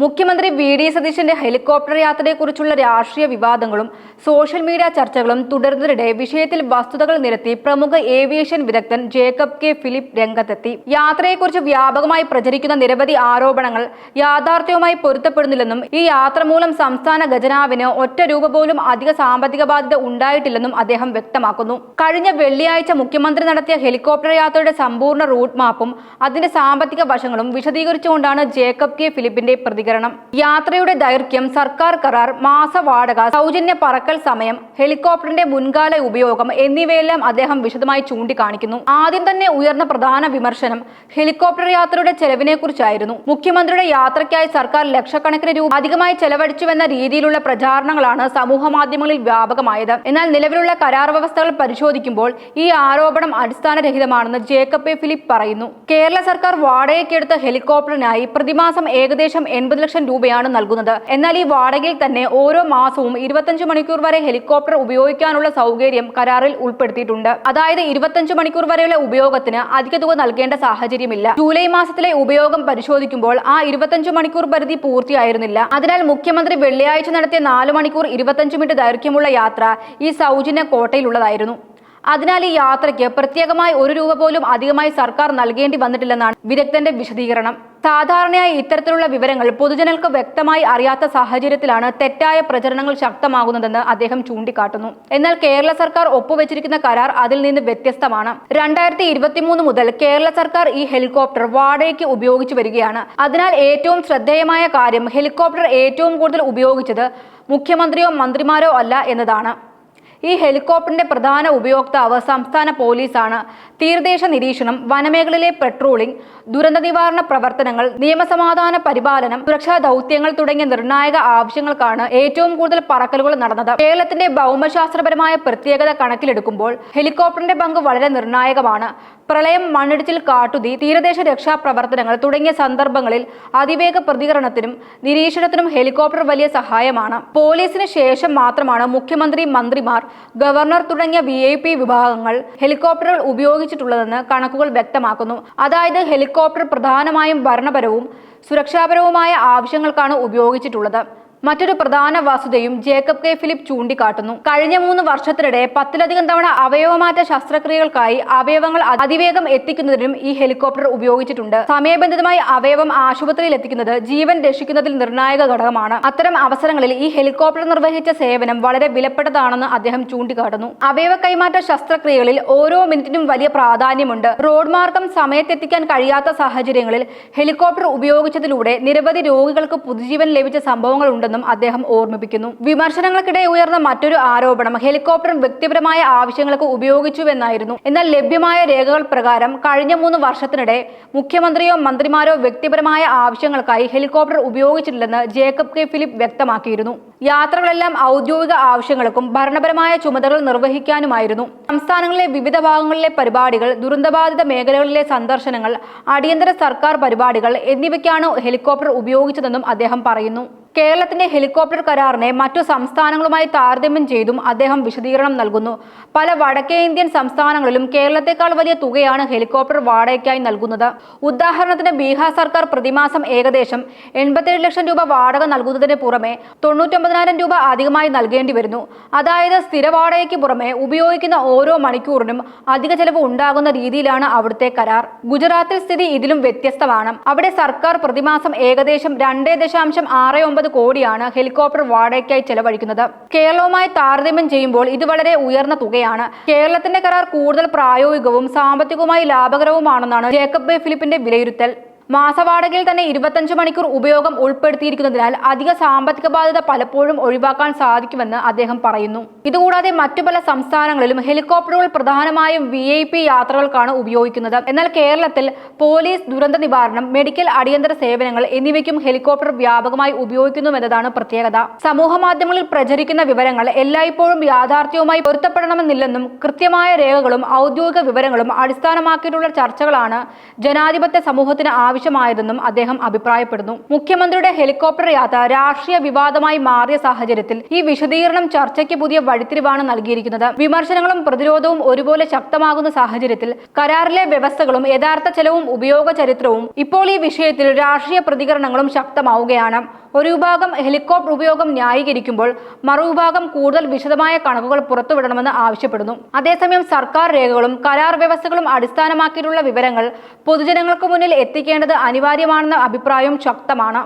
മുഖ്യമന്ത്രി വി.ഡി. സതീശന്റെ ഹെലികോപ്റ്റർ യാത്രയെക്കുറിച്ചുള്ള രാഷ്ട്രീയ വിവാദങ്ങളും സോഷ്യൽ മീഡിയ ചർച്ചകളും തുടരുന്നതിനിടെ വിഷയത്തിൽ വസ്തുതകൾ നിരത്തി പ്രമുഖ ഏവിയേഷൻ വിദഗ്ധൻ ജേക്കബ് കെ ഫിലിപ്പ് രംഗത്തെത്തി. യാത്രയെക്കുറിച്ച് വ്യാപകമായി പ്രചരിക്കുന്ന നിരവധി ആരോപണങ്ങൾ യാഥാർത്ഥ്യവുമായി പൊരുത്തപ്പെടുന്നില്ലെന്നും ഈ യാത്ര മൂലം സംസ്ഥാന ഖജനാവിന് ഒറ്റ രൂപ പോലും അധിക സാമ്പത്തിക ബാധ്യത ഉണ്ടായിട്ടില്ലെന്നും അദ്ദേഹം വ്യക്തമാക്കുന്നു. കഴിഞ്ഞ വെള്ളിയാഴ്ച മുഖ്യമന്ത്രി നടത്തിയ ഹെലികോപ്റ്റർ യാത്രയുടെ സമ്പൂർണ്ണ റൂട്ട് മാപ്പും അതിന്റെ സാമ്പത്തിക വശങ്ങളും വിശദീകരിച്ചുകൊണ്ടാണ് ജേക്കബ് കെ ഫിലിപ്പിന്റെ പ്രതികരണം. യാത്രയുടെ ദൈർഘ്യം, സർക്കാർ കരാർ, മാസ വാടക, സൗജന്യ പറക്കൽ സമയം, ഹെലികോപ്റ്ററിന്റെ മുൻകാല ഉപയോഗം എന്നിവയെല്ലാം അദ്ദേഹം വിശദമായി ചൂണ്ടിക്കാണിക്കുന്നു. ആദ്യം തന്നെ ഉയർന്ന പ്രധാന വിമർശനം ഹെലികോപ്റ്റർ യാത്രയുടെ ചെലവിനെ കുറിച്ചായിരുന്നു. മുഖ്യമന്ത്രിയുടെ യാത്രയ്ക്കായി സർക്കാർ ലക്ഷക്കണക്കിന് രൂപ അധികമായി ചെലവഴിച്ചുവെന്ന രീതിയിലുള്ള പ്രചാരണങ്ങളാണ് സമൂഹ മാധ്യമങ്ങളിൽ വ്യാപകമായത്. എന്നാൽ നിലവിലുള്ള കരാർ വ്യവസ്ഥകൾ പരിശോധിക്കുമ്പോൾ ഈ ആരോപണം അടിസ്ഥാനരഹിതമാണെന്ന് ജേക്കബ് എ ഫിലിപ്പ് പറയുന്നു. കേരള സർക്കാർ വാടകയ്ക്കെടുത്ത ഹെലികോപ്റ്ററിനായി പ്രതിമാസം ഏകദേശം 80 ലക്ഷം രൂപയാണ് നൽകുന്നത്. എന്നാൽ ഈ വാടകയിൽ തന്നെ ഓരോ മാസവും 25 മണിക്കൂർ വരെ ഹെലികോപ്റ്റർ ഉപയോഗിക്കാനുള്ള സൗകര്യം കരാറിൽ ഉൾപ്പെടുത്തിയിട്ടുണ്ട്. അതായത് 25 മണിക്കൂർ വരെയുള്ള ഉപയോഗത്തിന് അധിക തുക നൽകേണ്ട സാഹചര്യമില്ല. ജൂലൈ മാസത്തിലെ ഉപയോഗം പരിശോധിക്കുമ്പോൾ ആ 25 മണിക്കൂർ പരിധി പൂർത്തിയായിരുന്നില്ല. അതിനാൽ മുഖ്യമന്ത്രി വെള്ളിയാഴ്ച നടത്തിയ 4 മണിക്കൂർ 25 മിനിറ്റ് ദൈർഘ്യമുള്ള യാത്ര ഈ സൗജന്യ കോട്ടയിലുള്ളതായിരുന്നു. അതിനാൽ ഈ യാത്രയ്ക്ക് പ്രത്യേകമായി 1 രൂപ പോലും അധികമായി സർക്കാർ നൽകേണ്ടി വന്നിട്ടില്ലെന്നാണ് വിദഗ്ധന്റെ വിശദീകരണം. സാധാരണയായി ഇത്തരത്തിലുള്ള വിവരങ്ങൾ പൊതുജനങ്ങൾക്ക് വ്യക്തമായി അറിയാത്ത സാഹചര്യത്തിലാണ് തെറ്റായ പ്രചരണങ്ങൾ ശക്തമാകുന്നതെന്ന് അദ്ദേഹം ചൂണ്ടിക്കാട്ടുന്നു. എന്നാൽ കേരള സർക്കാർ ഒപ്പുവെച്ചിരിക്കുന്ന കരാർ അതിൽ നിന്ന് വ്യത്യസ്തമാണ്. 2023 മുതൽ കേരള സർക്കാർ ഈ ഹെലികോപ്റ്റർ വാടകയ്ക്ക് ഉപയോഗിച്ചു വരികയാണ്. അതിനാൽ ഏറ്റവും ശ്രദ്ധേയമായ കാര്യം ഹെലികോപ്റ്റർ ഏറ്റവും കൂടുതൽ ഉപയോഗിച്ചത് മുഖ്യമന്ത്രിയോ മന്ത്രിമാരോ അല്ല എന്നതാണ്. ഈ ഹെലികോപ്റ്ററിന്റെ പ്രധാന ഉപയോക്താവ് സംസ്ഥാന പോലീസാണ്. തീരദേശ നിരീക്ഷണം, വനമേഖലയിലെ പെട്രോളിംഗ്, ദുരന്ത നിവാരണ പ്രവർത്തനങ്ങൾ, നിയമസമാധാന പരിപാലനം, സുരക്ഷാ ദൗത്യങ്ങൾ തുടങ്ങിയ നിർണായക ആവശ്യങ്ങൾക്കാണ് ഏറ്റവും കൂടുതൽ പറക്കലുകൾ നടന്നത്. കേരളത്തിന്റെ ഭൗമശാസ്ത്രപരമായ പ്രത്യേകത കണക്കിലെടുക്കുമ്പോൾ ഹെലികോപ്റ്ററിന്റെ പങ്ക് വളരെ നിർണായകമാണ്. പ്രളയം, മണ്ണിടിച്ചിൽ, കാട്ടുതീ, തീരദേശ രക്ഷാ പ്രവർത്തനങ്ങൾ തുടങ്ങിയ സന്ദർഭങ്ങളിൽ അതിവേഗ പ്രതികരണത്തിനും നിരീക്ഷണത്തിനും ഹെലികോപ്റ്റർ വലിയ സഹായമാണ്. പോലീസിന് ശേഷം മാത്രമാണ് മുഖ്യമന്ത്രി, മന്ത്രിമാർ, ഗവർണർ തുടങ്ങിയ VIP വിഭാഗങ്ങൾ ഹെലികോപ്റ്ററുകൾ ഉപയോഗിച്ചിട്ടുള്ളതെന്ന് കണക്കുകൾ വ്യക്തമാക്കുന്നു. അതായത് ഹെലികോപ്റ്റർ പ്രധാനമായും ഭരണപരവും സുരക്ഷാപരവുമായ ആവശ്യങ്ങൾക്കാണ് ഉപയോഗിച്ചിട്ടുള്ളത്. മറ്റൊരു പ്രധാന വസ്തുതയും ജേക്കബ് കെ ഫിലിപ്പ് ചൂണ്ടിക്കാട്ടുന്നു. കഴിഞ്ഞ 3 വർഷത്തിനിടെ 10ലധികം തവണ അവയവമാറ്റ ശസ്ത്രക്രിയകൾക്കായി അവയവങ്ങൾ അതിവേഗം എത്തിക്കുന്നതിനും ഈ ഹെലികോപ്റ്റർ ഉപയോഗിച്ചിട്ടുണ്ട്. സമയബന്ധിതമായി അവയവം ആശുപത്രിയിൽ എത്തിക്കുന്നത് ജീവൻ രക്ഷിക്കുന്നതിൽ നിർണായക ഘടകമാണ്. അത്തരം അവസരങ്ങളിൽ ഈ ഹെലികോപ്റ്റർ നിർവഹിച്ച സേവനം വളരെ വിലപ്പെട്ടതാണെന്ന് അദ്ദേഹം ചൂണ്ടിക്കാട്ടുന്നു. അവയവ കൈമാറ്റ ശസ്ത്രക്രിയകളിൽ ഓരോ മിനിറ്റിനും വലിയ പ്രാധാന്യമുണ്ട്. റോഡ് മാർഗം സമയത്തെത്തിക്കാൻ കഴിയാത്ത സാഹചര്യങ്ങളിൽ ഹെലികോപ്റ്റർ ഉപയോഗിച്ചതിലൂടെ നിരവധി രോഗികൾക്ക് പുതുജീവൻ ലഭിച്ച സംഭവങ്ങൾ ഉണ്ടെന്നും അദ്ദേഹം ഓർമ്മിപ്പിക്കുന്നു. വിമർശനങ്ങൾക്കിടെ ഉയർന്ന മറ്റൊരു ആരോപണം ഹെലികോപ്റ്റർ വ്യക്തിപരമായ ആവശ്യങ്ങൾക്ക് ഉപയോഗിച്ചുവെന്നായിരുന്നു. എന്നാൽ ലഭ്യമായ രേഖകൾ പ്രകാരം കഴിഞ്ഞ 3 വർഷത്തിനിടെ മുഖ്യമന്ത്രിയോ മന്ത്രിമാരോ വ്യക്തിപരമായ ആവശ്യങ്ങൾക്കായി ഹെലികോപ്റ്റർ ഉപയോഗിച്ചിട്ടില്ലെന്ന് ജേക്കബ് കെ ഫിലിപ്പ് വ്യക്തമാക്കിയിരുന്നു. യാത്രകളെല്ലാം ഔദ്യോഗിക ആവശ്യങ്ങൾക്കും ഭരണപരമായ ചുമതലകൾ നിർവഹിക്കാനുമായിരുന്നു. സംസ്ഥാനങ്ങളിലെ വിവിധ ഭാഗങ്ങളിലെ പരിപാടികൾ, ദുരന്തബാധിത മേഖലകളിലെ സന്ദർശനങ്ങൾ, അടിയന്തര സർക്കാർ പരിപാടികൾ എന്നിവയ്ക്കാണ് ഹെലികോപ്റ്റർ ഉപയോഗിച്ചതെന്നും അദ്ദേഹം പറയുന്നു. കേരളത്തിന്റെ ഹെലികോപ്റ്റർ കരാറിനെ മറ്റു സംസ്ഥാനങ്ങളുമായി താരതമ്യം ചെയ്തും അദ്ദേഹം വിശദീകരണം നൽകുന്നു. പല വടക്കേ ഇന്ത്യൻ സംസ്ഥാനങ്ങളിലും കേരളത്തെക്കാൾ വലിയ തുകയാണ് ഹെലികോപ്റ്റർ വാടകയ്ക്കായി നൽകുന്നത്. ഉദാഹരണത്തിന് ബീഹാർ സർക്കാർ പ്രതിമാസം ഏകദേശം 87 ലക്ഷം രൂപ വാടക നൽകുന്നതിന് പുറമെ 99,000 രൂപ അധികമായി നൽകേണ്ടി വരുന്നു. അതായത് സ്ഥിര വാടകയ്ക്ക് പുറമെ ഉപയോഗിക്കുന്ന ഓരോ മണിക്കൂറിനും അധിക ചെലവ് ഉണ്ടാകുന്ന രീതിയിലാണ് അവിടുത്തെ കരാർ. ഗുജറാത്തിൽ സ്ഥിതി ഇതിലും വ്യത്യസ്തമാണ്. അവിടെ സർക്കാർ പ്രതിമാസം ഏകദേശം 2.69 കോടിയാണ് ഹെലികോപ്റ്റർ വാടകയ്ക്കായി ചെലവഴിക്കുന്നത്. കേരളവുമായി താരതമ്യം ചെയ്യുമ്പോൾ ഇത് വളരെ ഉയർന്ന തുകയാണ്. കേരളത്തിന്റെ കരാർ കൂടുതൽ പ്രായോഗികവും സാമ്പത്തികവുമായി ലാഭകരവുമാണെന്നാണ് ജേക്കബ് എ ഫിലിപ്പിന്റെ വിലയിരുത്തൽ. മാസവാടകയിൽ തന്നെ 25 മണിക്കൂർ ഉപയോഗം ഉൾപ്പെടുത്തിയിരിക്കുന്നതിനാൽ അധിക സാമ്പത്തിക ബാധ്യത പലപ്പോഴും ഒഴിവാക്കാൻ സാധിക്കുമെന്ന് അദ്ദേഹം പറയുന്നു. ഇതുകൂടാതെ മറ്റു പല സംസ്ഥാനങ്ങളിലും ഹെലികോപ്റ്ററുകൾ പ്രധാനമായും VIP യാത്രകൾക്കാണ് ഉപയോഗിക്കുന്നത്. എന്നാൽ കേരളത്തിൽ പോലീസ്, ദുരന്ത നിവാരണം, മെഡിക്കൽ, അടിയന്തര സേവനങ്ങൾ എന്നിവയ്ക്കും ഹെലികോപ്റ്റർ വ്യാപകമായി ഉപയോഗിക്കുന്നുവെന്നതാണ് പ്രത്യേകത. സമൂഹ മാധ്യമങ്ങളിൽ പ്രചരിക്കുന്ന വിവരങ്ങൾ എല്ലായ്പ്പോഴും യാഥാർത്ഥ്യവുമായി പൊരുത്തപ്പെടണമെന്നില്ലെന്നും കൃത്യമായ രേഖകളും ഔദ്യോഗിക വിവരങ്ങളും അടിസ്ഥാനമാക്കിയിട്ടുള്ള ചർച്ചകളാണ് ജനാധിപത്യ സമൂഹത്തിന് ആവശ്യം ആവശ്യമായതെന്നും അദ്ദേഹം അഭിപ്രായപ്പെടുന്നു. മുഖ്യമന്ത്രിയുടെ ഹെലികോപ്റ്റർ യാത്ര രാഷ്ട്രീയ വിവാദമായി മാറിയ സാഹചര്യത്തിൽ ഈ വിശദീകരണം ചർച്ചയ്ക്ക് പുതിയ വഴിത്തിരിവാണ് നൽകിയിരിക്കുന്നത്. വിമർശനങ്ങളും പ്രതിരോധവും ഒരുപോലെ ശക്തമാകുന്ന സാഹചര്യത്തിൽ കരാറിലെ വ്യവസ്ഥകളും യഥാർത്ഥ ചെലവും ഉപയോഗ ചരിത്രവും ഇപ്പോൾ ഈ വിഷയത്തിൽ രാഷ്ട്രീയ പ്രതികരണങ്ങളും ശക്തമാവുകയാണ്. ഒരു വിഭാഗം ഹെലികോപ്റ്റർ ഉപയോഗം ന്യായീകരിക്കുമ്പോൾ മറുവിഭാഗം കൂടുതൽ വിശദമായ കണക്കുകൾ പുറത്തുവിടണമെന്ന് ആവശ്യപ്പെടുന്നു. അതേസമയം സർക്കാർ രേഖകളും കരാർ വ്യവസ്ഥകളും അടിസ്ഥാനമാക്കിയിട്ടുള്ള വിവരങ്ങൾ പൊതുജനങ്ങൾക്ക് മുന്നിൽ എത്തിക്കേണ്ടത് അനിവാര്യമാണെന്ന അഭിപ്രായവും ശക്തമാണ്.